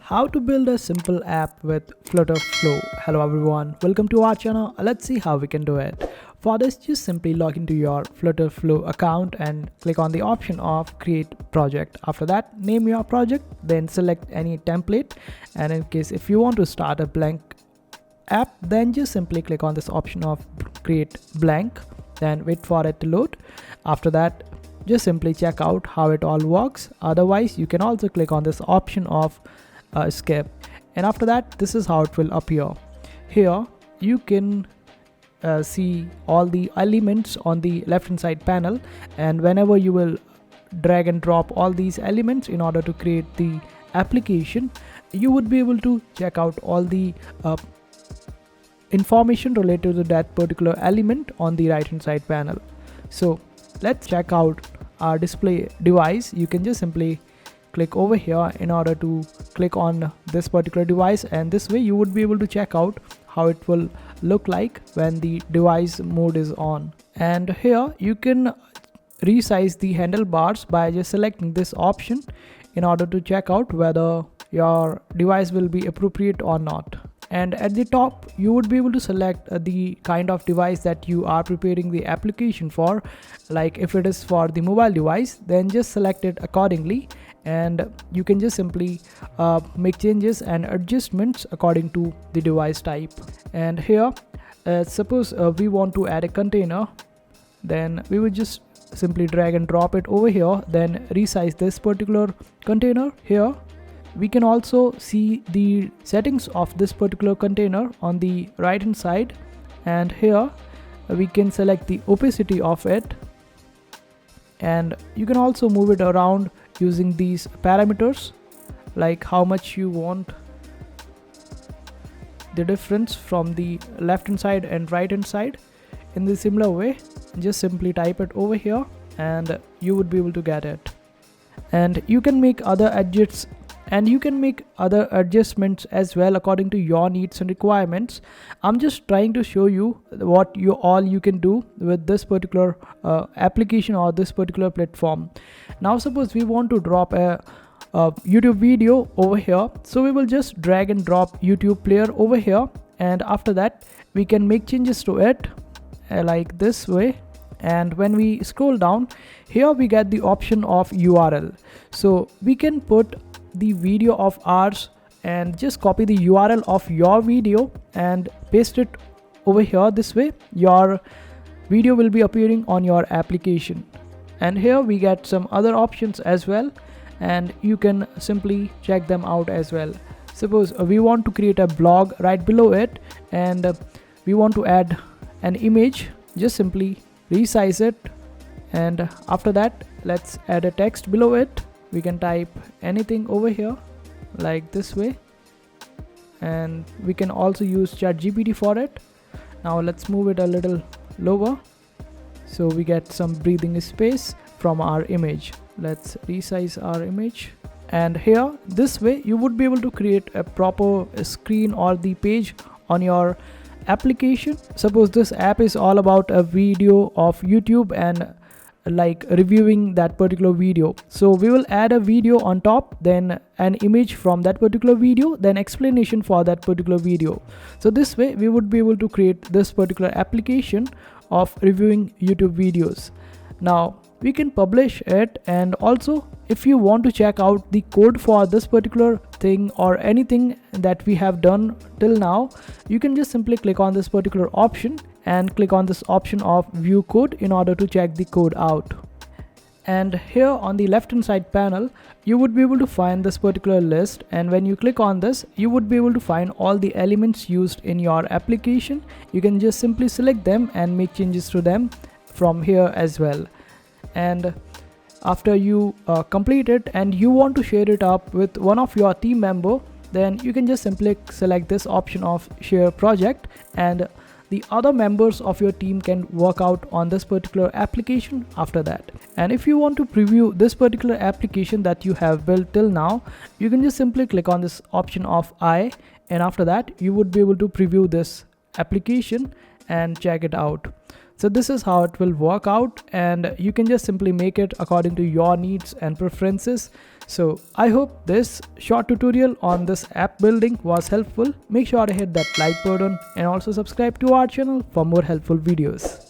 How to build a simple app with FutterFlow. Hello everyone, welcome to our channel. Let's see how we can do it. For this, just simply log into your FutterFlow account and click on the option of create project. After that, name your project, then select any template, and in case if you want to start a blank app, then just simply click on this option of create blank, then wait for it to load. After that, just simply check out how it all works. Otherwise, you can also click on this option of skip, and after that, this is how it will appear. Here you can see all the elements on the left hand side panel, and whenever you will drag and drop all these elements in order to create the application, you would be able to check out all the information related to that particular element on the right hand side panel. So let's check out our display device. You can just simply click over here in order to click on this particular device, and this way you would be able to check out how it will look like when the device mode is on. And here you can resize the handlebars by just selecting this option in order to check out whether your device will be appropriate or not. And at the top, you would be able to select the kind of device that you are preparing the application for. Like if it is for the mobile device, then just select it accordingly, and you can just simply make changes and adjustments according to the device type. And here, suppose we want to add a container, then we would just simply drag and drop it over here, then resize this particular container. Here we can also see the settings of this particular container on the right hand side, and here we can select the opacity of it, and you can also move it around using these parameters, like how much you want the difference from the left hand side and right hand side. In the similar way, just simply type it over here and you would be able to get it. And you can make other adjustments as well according to your needs and requirements. I'm just trying to show you what you can do with this particular application or this particular platform. Now suppose we want to drop a YouTube video over here, so we will just drag and drop YouTube player over here, and after that we can make changes to it like this way. And when we scroll down, here we get the option of URL, so we can put the video of ours and just copy the URL of your video and paste it over here. This way your video will be appearing on your application. And here we get some other options as well, and you can simply check them out as well. Suppose we want to create a blog right below it, and we want to add an image. Just simply resize it, and after that, let's add a text below it. We can type anything over here like this way, and we can also use ChatGPT for it. Now let's move it a little lower so we get some breathing space from our image. Let's resize our image, and here this way you would be able to create a proper screen or the page on your application. Suppose this app is all about a video of YouTube and like reviewing that particular video, so we will add a video on top, then an image from that particular video, then explanation for that particular video. So this way we would be able to create this particular application of reviewing YouTube videos. Now we can publish it, and also if you want to check out the code for this particular thing or anything that we have done till now, you can just simply click on this particular option and click on this option of view code in order to check the code out. And here on the left hand side panel, you would be able to find this particular list, and when you click on this, you would be able to find all the elements used in your application. You can just simply select them and make changes to them from here as well. And after you complete it and you want to share it up with one of your team member, then you can just simply select this option of share project, and the other members of your team can work out on this particular application after that. And if you want to preview this particular application that you have built till now, you can just simply click on this option of I, and after that you would be able to preview this application and check it out. So this is how it will work out, and you can just simply make it according to your needs and preferences. So I hope this short tutorial on this app building was helpful. Make sure to hit that like button and also subscribe to our channel for more helpful videos.